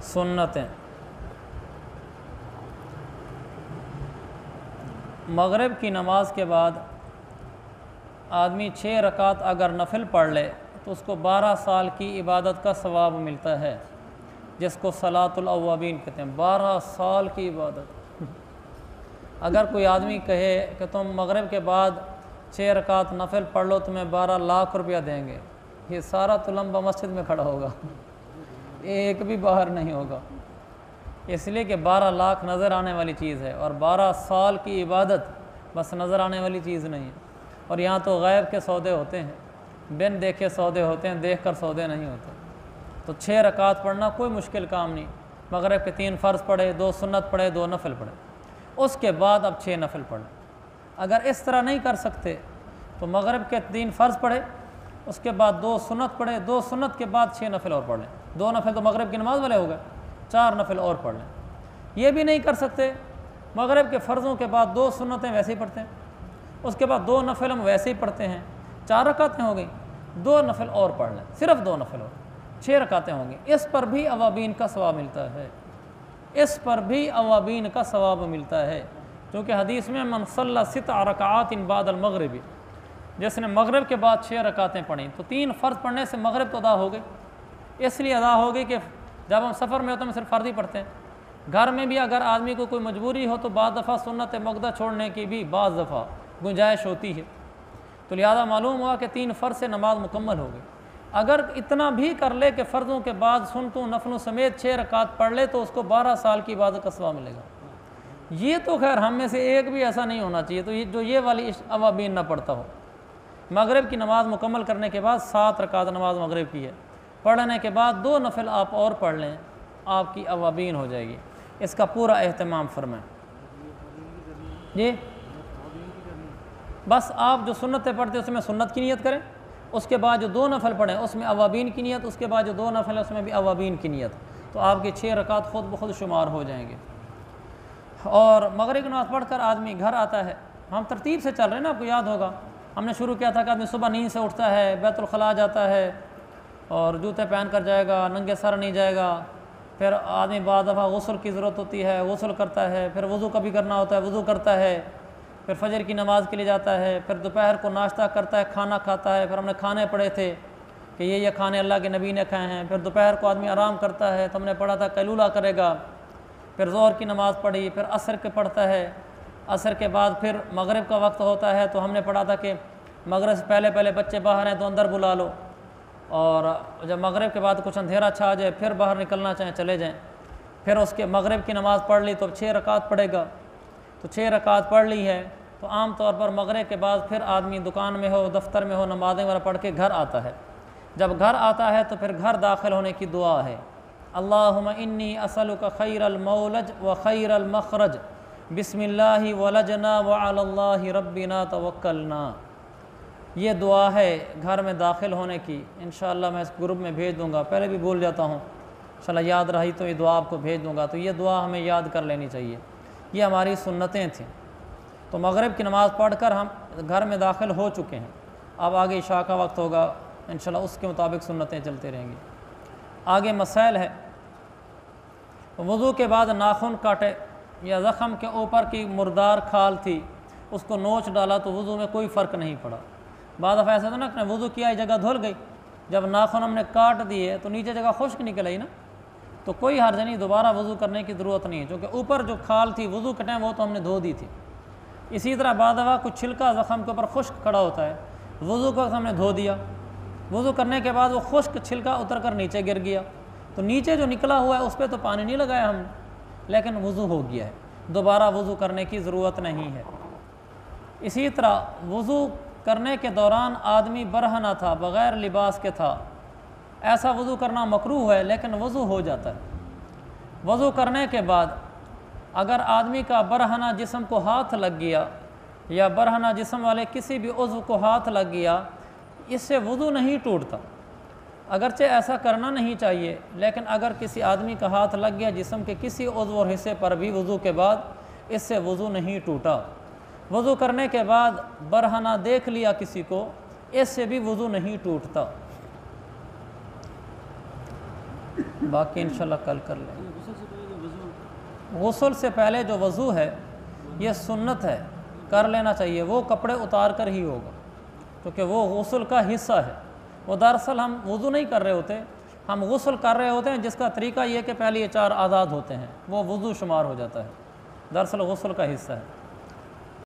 سنتیں، مغرب کی نماز کے بعد آدمی 6 رکعت اگر نفل پڑھ لے تو اس کو 12 سال کی عبادت کا ثواب ملتا ہے، جس کو صلاۃ الاوابین کہتے ہیں، 12 سال کی عبادت۔ اگر کوئی آدمی کہے کہ تم مغرب کے بعد 6 رکعت نفل پڑھ لو تمہیں 12 لاکھ روپیہ دیں گے، یہ سارا تو لمبا مسجد میں کھڑا ہوگا، ایک بھی باہر نہیں ہوگا، اس لیے کہ 12 لاکھ نظر آنے والی چیز ہے، اور 12 سال کی عبادت بس نظر آنے والی چیز نہیں ہے۔ اور یہاں تو غیب کے سودے ہوتے ہیں، بن دیکھے سودے ہوتے ہیں، دیکھ کر سودے نہیں ہوتے۔ تو 6 رکعت پڑھنا کوئی مشکل کام نہیں، مغرب کے 3 فرض پڑھے، 2 سنت پڑھے، 2 نفل پڑھے، اس کے بعد اب 6 نفل پڑھیں۔ اگر اس طرح نہیں کر سکتے تو مغرب کے 3 فرض پڑھے، اس کے بعد 2 سنت پڑھے، 2 سنت کے بعد 6 نفل اور پڑھ لیں۔ 2 نفل تو مغرب کی نماز والے ہو گئے، 4 نفل اور پڑھ لیں۔ یہ بھی نہیں کر سکتے، مغرب کے فرضوں کے بعد 2 سنتیں ویسے ہی پڑھتے ہیں، اس کے بعد 2 نفل ہم ویسے ہی پڑھتے ہیں، 4 رکعتیں ہو گئیں، 2 نفل اور پڑھ لیں، صرف 2 نفل اور 6 رکعتیں ہوں گی۔ اس پر بھی اوابین کا ثواب ملتا ہے، اس پر بھی اوابین کا ثواب ملتا ہے، کیونکہ حدیث میں من صلی 6 رکعات بعد المغرب، جس نے مغرب کے بعد 6 رکعتیں پڑھیں تو 3 فرض پڑھنے سے مغرب تو ادا ہو گئی، اس لیے ادا ہو گئی کہ جب ہم سفر میں ہوتے ہیں ہم صرف فرض ہی پڑھتے ہیں۔ گھر میں بھی اگر آدمی کو کوئی مجبوری ہو تو بعض دفعہ سنت مقدہ چھوڑنے کی بھی بعض دفعہ گنجائش ہوتی ہے، تو لہذا معلوم ہوا کہ 3 فرض سے نماز مکمل ہو گئی۔ اگر اتنا بھی کر لے کہ فرضوں کے بعد سنتوں نفلوں سمیت 6 رکعت پڑھ لے تو اس کو 12 سال کی عبادت کا ثواب ملے گا۔ یہ تو خیر ہم میں سے ایک بھی ایسا نہیں ہونا چاہیے تو جو یہ والی اوابین نہ پڑھتا ہو۔ مغرب کی نماز مکمل کرنے کے بعد 7 رکعت نماز مغرب کی ہے، پڑھنے کے بعد 2 نفل آپ اور پڑھ لیں، آپ کی اوابین ہو جائے گی۔ اس کا پورا اہتمام فرمائیں جی۔ بس آپ جو سنتیں پڑھتے ہیں اس میں سنت کی نیت کریں، اس کے بعد جو 2 نفل پڑھیں اس میں اوابین کی نیت، اس کے بعد جو 2 نفل ہیں اس میں بھی اوابین کی نیت، تو آپ کے 6 رکعت خود بخود شمار ہو جائیں گے۔ اور مغرب کی نماز پڑھ کر آدمی گھر آتا ہے، ہم ترتیب سے چل رہے ہیں نا، آپ کو یاد ہوگا ہم نے شروع کیا تھا کہ آدمی صبح نیند سے اٹھتا ہے، بیت الخلاء جاتا ہے اور جوتے پہن کر جائے گا، ننگے سر نہیں جائے گا، پھر آدمی بعض دفعہ غسل کی ضرورت ہوتی ہے، غسل کرتا ہے، پھر وضو کبھی کرنا ہوتا ہے وضو کرتا ہے، پھر فجر کی نماز کے لیے جاتا ہے، پھر دوپہر کو ناشتہ کرتا ہے، کھانا کھاتا ہے، پھر ہم نے کھانے پڑھے تھے کہ یہ کھانے اللہ کے نبی نے کھائے ہیں، پھر دوپہر کو آدمی آرام کرتا ہے تو ہم نے پڑھا تھا قیلولہ کرے گا، پھر ظہر کی نماز پڑھی، پھر عصر کے پڑھتا ہے، عصر کے بعد پھر مغرب کا وقت ہوتا ہے تو ہم نے پڑھا تھا کہ مغرب سے پہلے بچے باہر ہیں تو اندر بلا لو، اور جب مغرب کے بعد کچھ اندھیرا چھا جائے پھر باہر نکلنا چاہیں چلے جائیں۔ پھر اس کے مغرب کی نماز پڑھ لی تو اب 6 رکعت پڑھے گا، تو 6 رکعت پڑھ لی ہے تو عام طور پر مغرب کے بعد پھر آدمی دکان میں ہو، دفتر میں ہو، نمازیں وغیرہ پڑھ کے گھر آتا ہے۔ جب گھر آتا ہے تو پھر گھر داخل ہونے کی دعا ہے، اللہم انی اسألک خیر المولج و خیر المخرج بسم اللہ ولجنا وعلی اللہ ربنا توکلنا۔ یہ دعا ہے گھر میں داخل ہونے کی، انشاءاللہ میں اس گروپ میں بھیج دوں گا، پہلے بھی بھول جاتا ہوں، انشاءاللہ یاد رہی تو یہ دعا آپ کو بھیج دوں گا، تو یہ دعا ہمیں یاد کر لینی چاہیے، یہ ہماری سنتیں تھیں۔ تو مغرب کی نماز پڑھ کر ہم گھر میں داخل ہو چکے ہیں، اب آگے عشاء کا وقت ہوگا، انشاءاللہ اس کے مطابق سنتیں چلتے رہیں گی۔ آگے مسائل ہے، وضو کے بعد ناخن کاٹے یا زخم کے اوپر کی مردار کھال تھی اس کو نوچ ڈالا تو وضو میں کوئی فرق نہیں پڑا۔ بعض دفعہ ایسا تھا نا کہ وضو کیا جگہ دھل گئی، جب ناخن ہم نے کاٹ دیے تو نیچے جگہ خشک نکل آئی نا، تو کوئی حرج نہیں، دوبارہ وضو کرنے کی ضرورت نہیں ہے، کیونکہ اوپر جو کھال تھی وضو کے ٹائم وہ تو ہم نے دھو دی تھی۔ اسی طرح بعض دفعہ کچھ چھلکا زخم کے اوپر خشک کھڑا ہوتا ہے، وضو کو ہم نے دھو دیا، وضو کرنے کے بعد وہ خشک چھلکا اتر کر نیچے گر گیا، تو نیچے جو نکلا ہوا ہے اس پہ تو پانی نہیں لگایا ہم نے، لیکن وضو ہو گیا ہے، دوبارہ وضو کرنے کی ضرورت نہیں ہے۔ اسی طرح وضو کرنے کے دوران آدمی برہنہ تھا، بغیر لباس کے تھا، ایسا وضو کرنا مکروہ ہے لیکن وضو ہو جاتا ہے۔ وضو کرنے کے بعد اگر آدمی کا برہنہ جسم کو ہاتھ لگ گیا یا برہنہ جسم والے کسی بھی عضو کو ہاتھ لگ گیا، اس سے وضو نہیں ٹوٹتا، اگرچہ ایسا کرنا نہیں چاہیے، لیکن اگر کسی آدمی کا ہاتھ لگ گیا جسم کے کسی عضو اور حصے پر بھی وضو کے بعد، اس سے وضو نہیں ٹوٹا۔ وضو کرنے کے بعد برہنہ دیکھ لیا کسی کو، اس سے بھی وضو نہیں ٹوٹتا۔ باقی انشاءاللہ کل کر لیں۔ غسل سے پہلے جو وضو ہے یہ سنت ہے، کر لینا چاہیے، وہ کپڑے اتار کر ہی ہوگا کیونکہ وہ غسل کا حصہ ہے۔ وہ دراصل ہم وضو نہیں کر رہے ہوتے، ہم غسل کر رہے ہوتے ہیں، جس کا طریقہ یہ کہ پہلے یہ 4 آزاد ہوتے ہیں، وہ وضو شمار ہو جاتا ہے، دراصل غسل کا حصہ ہے۔